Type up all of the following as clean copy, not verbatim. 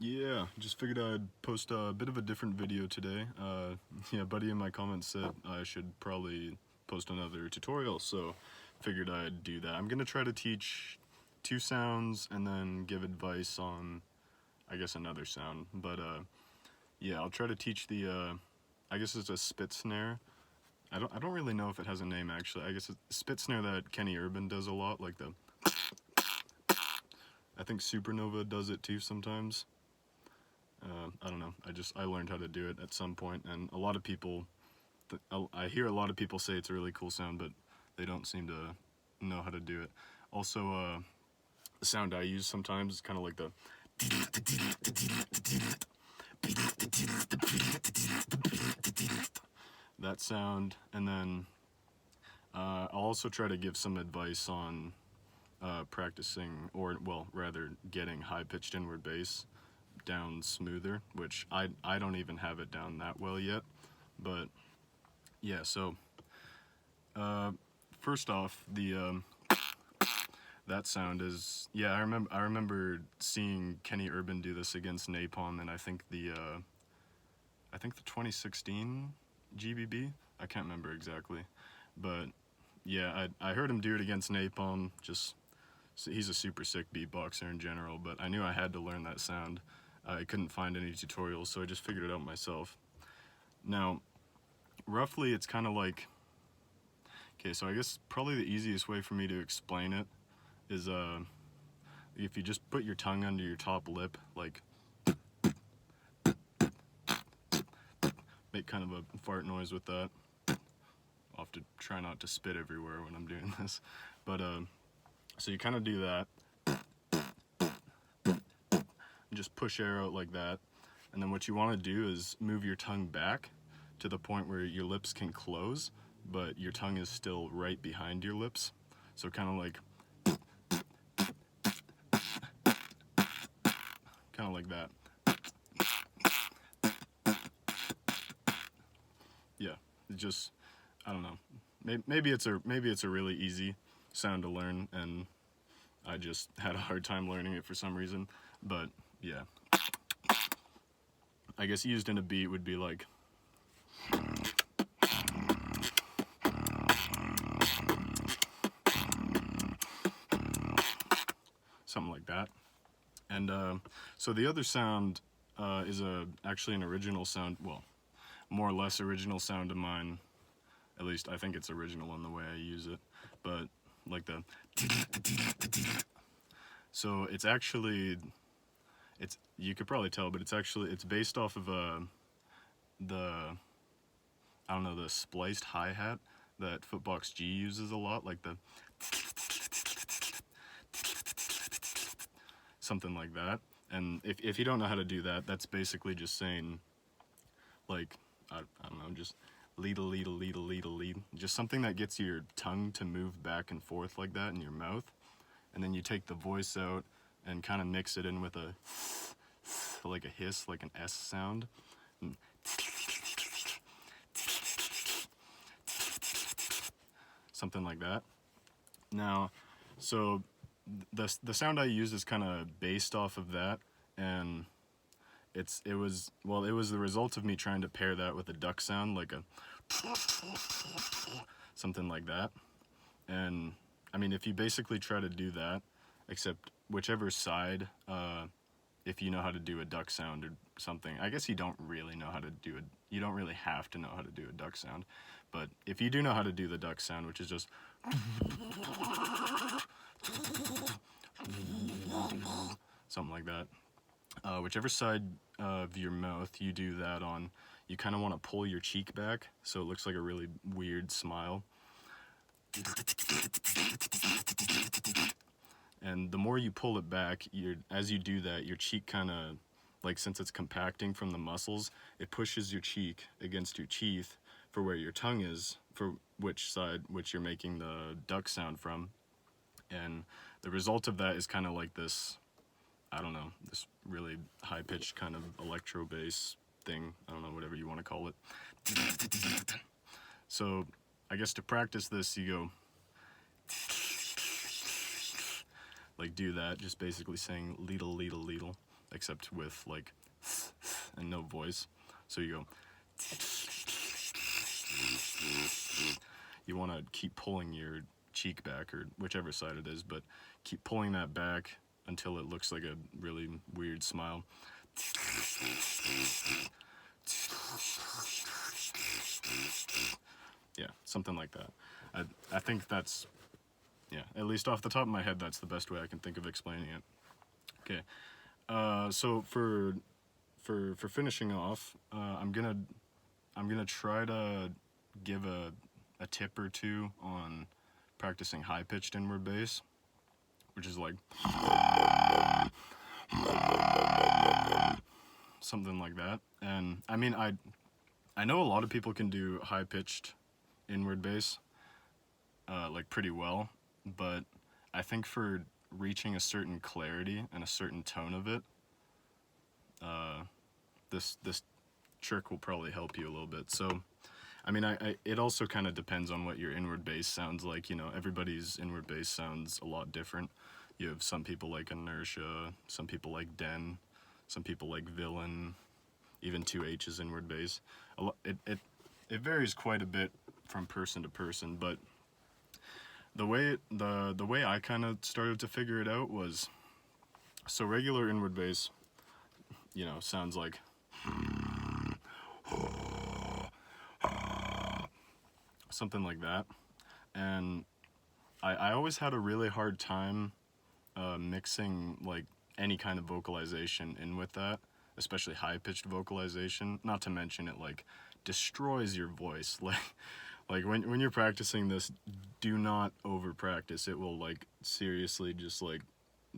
Yeah, just figured I'd post a bit of a different video today. Yeah, a buddy in my comments said I should probably post another tutorial, so figured I'd do that. I'm gonna try to teach two sounds and then give advice on, I guess, another sound. But yeah, I'll try to teach the, I guess it's a spit snare. I don't really know if it has a name actually. I guess it's a spit snare that Kenny Urban does a lot, like the. I think Supernova does it too sometimes. I don't know. I learned how to do it at some point, and a lot of people, I hear a lot of people say it's a really cool sound, but they don't seem to know how to do it. Also, the sound I use sometimes is kind of like the that sound, and then I'll also try to give some advice on practicing, or well, rather getting high-pitched inward bass down smoother, which I don't even have it down that well yet. But yeah, so first off, the that sound is, yeah, I remember seeing Kenny Urban do this against Napalm, and I think the 2016 GBB, I can't remember exactly, but yeah, I heard him do it against Napalm. Just, he's a super sick beatboxer in general, but I knew I had to learn that sound. I couldn't find any tutorials, so I just figured it out myself. Now, roughly it's kind of like, okay, so I guess probably the easiest way for me to explain it is if you just put your tongue under your top lip, like, make kind of a fart noise with that. I'll have to try not to spit everywhere when I'm doing this, but so you kind of do that, just push air out like that, and then what you want to do is move your tongue back to the point where your lips can close, but your tongue is still right behind your lips, so kind of like that. Yeah, it just, I don't know, maybe it's a really easy sound to learn, and I just had a hard time learning it for some reason. But yeah, I guess used in a beat would be like, something like that. And so the other sound is actually an original sound, well, more or less original sound of mine. At least I think it's original in the way I use it, but like the, so it's actually, you could probably tell, but it's based off of the, I don't know, the spliced hi-hat that Footbox G uses a lot, like the, something like that. And if you don't know how to do that, that's basically just saying, like, I don't know, just lead, just something that gets your tongue to move back and forth like that in your mouth, and then you take the voice out and kind of mix it in with a, like a hiss, like an S sound. Something like that. Now, so the sound I use is kind of based off of that, and it was the result of me trying to pair that with a duck sound, like a something like that. And I mean, if you basically try to do that, except whichever side, if you know how to do a duck sound or something, I guess you don't really know how to do it. You don't really have to know how to do a duck sound, but if you do know how to do the duck sound, which is just something like that, whichever side of your mouth you do that on, you kind of want to pull your cheek back so it looks like a really weird smile. And the more you pull it back, as you do that, your cheek kind of, like, since it's compacting from the muscles, it pushes your cheek against your teeth for where your tongue is, for which side, which you're making the duck sound from. And the result of that is kind of like this, I don't know, this really high-pitched kind of electro bass thing. I don't know, whatever you want to call it. So I guess to practice this, you go, like, do that, just basically saying leedle, leedle, leedle. except with like and no voice. So you go. You want to keep pulling your cheek back, or whichever side it is, but keep pulling that back until it looks like a really weird smile. Yeah, something like that. I think that's, yeah, at least off the top of my head, that's the best way I can think of explaining it. Okay, so for finishing off, I'm gonna try to give a tip or two on practicing high-pitched inward bass, which is like something like that. And I mean, I know a lot of people can do high-pitched inward bass like pretty well, but I think for reaching a certain clarity and a certain tone of it, this trick will probably help you a little bit. So I mean, it also kind of depends on what your inward bass sounds like. You know, everybody's inward bass sounds a lot different. You have some people like Inertia, some people like Den, some people like Villain, even 2H's inward bass. It varies quite a bit from person to person, but the way I kind of started to figure it out was, so regular inward bass, you know, sounds like something like that, and I always had a really hard time mixing like any kind of vocalization in with that, especially high-pitched vocalization. Not to mention it like destroys your voice. Like when you're practicing this, do not over practice. It will like seriously just like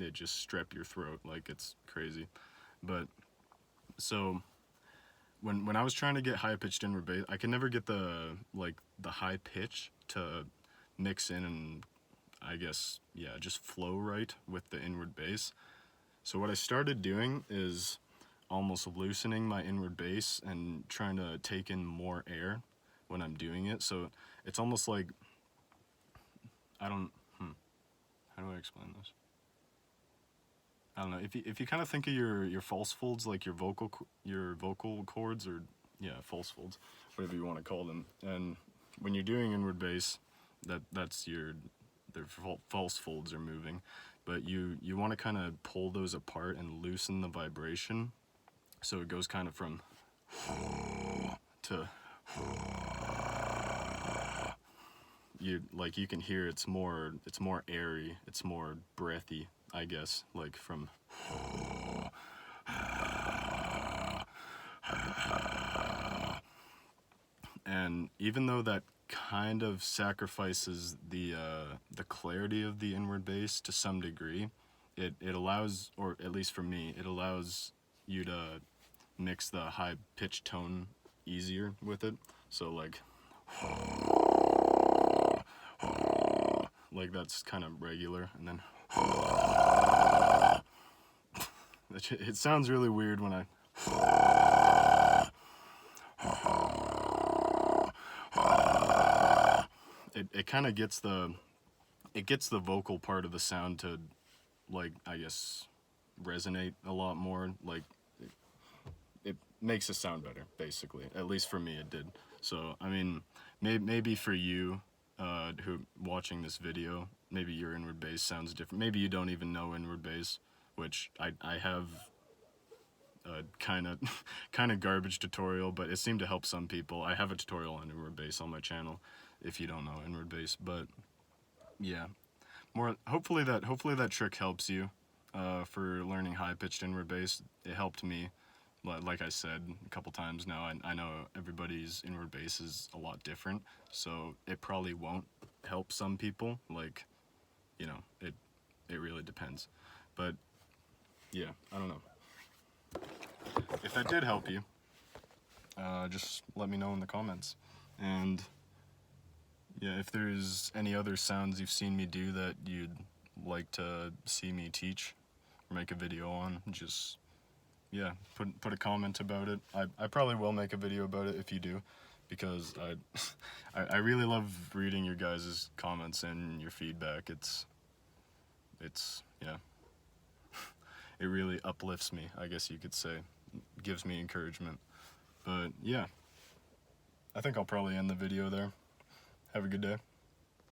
it just strep your throat. Like it's crazy. But so when I was trying to get high-pitched inward bass, I could never get the high pitch to mix in and I guess, yeah, just flow right with the inward bass. So what I started doing is almost loosening my inward bass and trying to take in more air when I'm doing it. So it's almost like, I don't, how do I explain this? I don't know. If you kind of think of your false folds, like your vocal cords, or yeah, false folds, whatever you want to call them. And when you're doing inward bass, that's their false folds are moving, but you want to kind of pull those apart and loosen the vibration, so it goes kind of from to you can hear it's more airy, it's more breathy, I guess, like from and even though that kind of sacrifices the clarity of the inward bass to some degree, it allows, or at least for me, it allows you to mix the high pitched tone easier with it. So like that's kind of regular, and then it sounds really weird when I it kind of gets the vocal part of the sound to, like, I guess, resonate a lot more. Like it makes it sound better, basically. At least for me it did. So I mean, maybe for you who watching this video, maybe your inward bass sounds different. Maybe you don't even know inward bass, which I have a kind of garbage tutorial, but it seemed to help some people. I have a tutorial on inward bass on my channel if you don't know inward bass. But yeah, hopefully that trick helps you for learning high-pitched inward bass. It helped me. Like I said a couple times now, I know everybody's inward bass is a lot different, so it probably won't help some people. Like, you know, it really depends. But yeah, I don't know. If that did help you, just let me know in the comments. And yeah, if there's any other sounds you've seen me do that you'd like to see me teach or make a video on, just, yeah, put a comment about it. I probably will make a video about it if you do, because I really love reading your guys' comments and your feedback. It's yeah, it really uplifts me, I guess you could say. Gives me encouragement. But yeah, I think I'll probably end the video there. Have a good day.